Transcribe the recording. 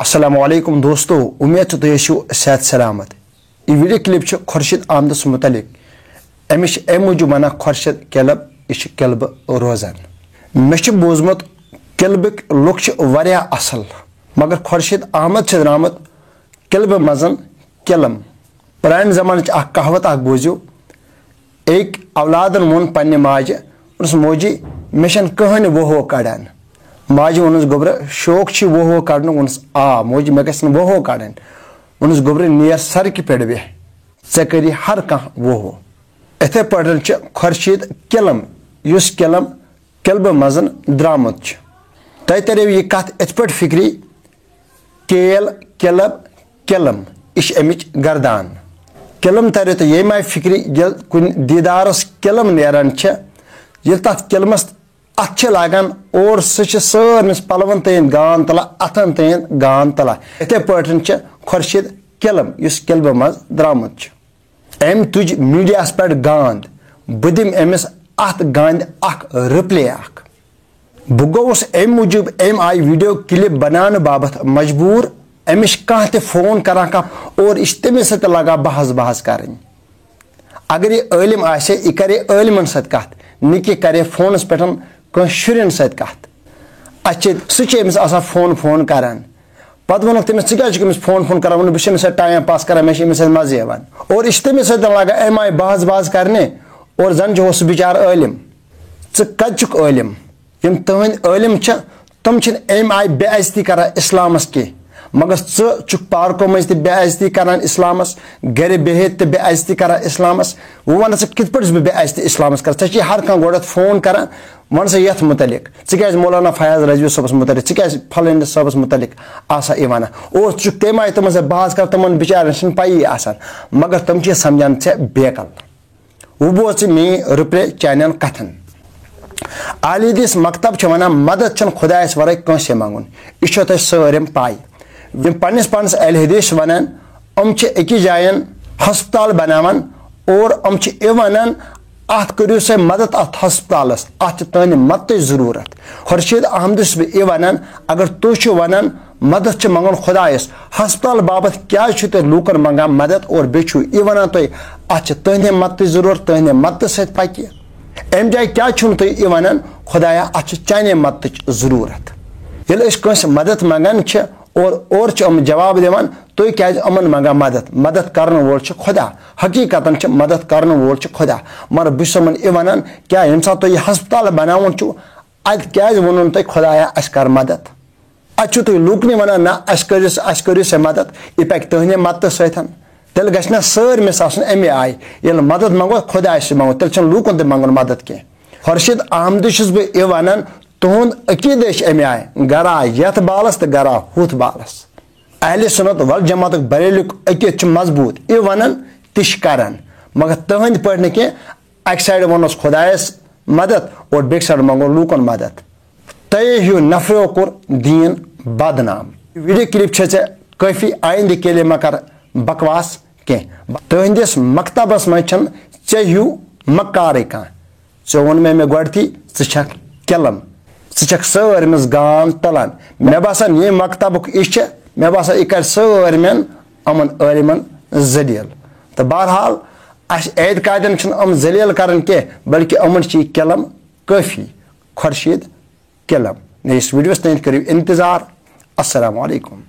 अस्सलामुअलैकुम दोस्तों, उम्मीद तुम सेहत सलामत। यह वीडियो क्लिप खुर्शीद अहमदस मुतलिक। अमिश अम मूजूब वन खुर्शीद किलब यह किलब रोजान। मे बोजमुत किलबिक लुक वारिया असल, मगर खुर्शीद अहमद द्रामत किलब मजन किलम। पुरान जमान कहावत बोजो, एक औलादन वोन पन्ने माजे मोजी मे कहन वो कड़ान। माजे वोनस गोबर शौक वो कड़न, वोनस आ मोजी मे गस वो कड़न। वोनस गोबर नेर सरक पे बह ऐ करी हर कह वो। इथे पे खुर्शीद किलम युस किलम किलब मजन द्रामुत। तय तरो यह कत इत पे फिक्री केल किलब किलम यह अमिच गर्दान। किलम तरो तो ये माय फिक्री कुन दीदारस किलम नेरान ये तथ किलमस अथ लागान और सह सारस पलवन तन गान तला अथन तन गान तला। इथे पे खुर्शीद किलम इस किलब मज द्रामुत। अम तुज मीडिया पे गांद, बह दिम अमिस अत गांद रिप्ले। बह गोस अम मूजूब अम आय वीडियो क्लिप बनाने बाबत मजबूर। अमिश कह फोन करा और इस तमिस सत लगा बहस कर। अगर यह आलिम आसे यह करे आलिमन सत कत, न कि करे फोनस पे कह शुरन सत कत। सह आसा फोन करान। पत वोन तमिस क्या फोन करान, वो बस टाइम पास करान, मे मजे यवान। और इस तमिस सत लगा अम आय बहस करने और जन सह बिचार आलिम। कत आलिम यम तुंद आलिम तम अम आय बेइज्जती करान इस्लामस की, मगर च पार्को मज बेइज्जती करान इस्लामस, घर बिहित तो बेइज्जती करान इस्लामस। वो वन कित पे बेइज्जती इस्लामस कर। चे हर कह गोड फोन करान, वन सा ये मुतलिक क्या मौलाना फयाज रजवी सबस मुतलिक, क्या फलान सबस मुतलिक आसा यह वन। और तम आय तम बहस कर, तम बिचार पी आसान, मगर तम समझान ऐ बेकल। वो बोज मे रिप्ले चान कथन। आलिदिस मकतब वन मदद खुदायस वराय कंसे मंगुन। यह तुम सारिम पाई। पन्निस पानस अलहदीस वनान अक जायन हस्पताल बनावान और वन अत करो सा मदद अत हस्पतालस, अत तन मदद जरूरत। खुर्शीद अहमदस यह वनान, अगर तुम वनान मदद मंगन खुदायस हस्पताल बाबत क्या लूकन मंगान मदद, और बेचु यह वनान तुम अत तहद मदद जरूरत, तहद मदद सत पकि अम जाय क्या तुम यह वनान खुदाया अत चाने मदद जरूरत। ये कंस मदद मंगान और जवाब दिवान तुम क्या अमन मंगा मदद कर वोल खुदा। हकीकतन मदद कर वोल खुदा, मगर बन यह वनान क्या ये सात तुम हस्पताल बनावन अत क्या वोन तुम खुदाया अस कर मदद। अत तुम लूकन वनान ना अस करो सा मदद, यह पक तहद मदद सतन। तेल गि सारमिस अमे आय ये मदद मंगो खुदा मंगो, तेल लूकन तक मंगन मदद कह। खुर्शीद अहमद बह यह वनान तुंद अकीद अमे आय गरा यथ बालस तो गरा हुथ बालस। अहले सुन्नत वल जमात बरेलुक अकीद मजबूत, यह वनान तिश करान, मगर तहद पे न कह। अक साइड वोनस खुदायस मदद और बेक साइड मंगो लूकन मदद। तय हूँ नफरो कोर दीन बदनाम। वीडियो क्लिप काफी, आइंद के लिए मकर बकवास कह। तुंदिस मकतबस मज हूँ मकार कह। वोन मे गोथी क किलम, सारमिस गान तलान। मे बासान ये मकतबुक यह मे बासान यह कर सारमें अमन आलिमन जलील। तो बहरहाल एतकादन जलील कर कह, बल्कि अमन किलम काफी। खुर्शीद किलम। इस वीडियोस तक करो इंतजार। अस्सलामु अलैकुम।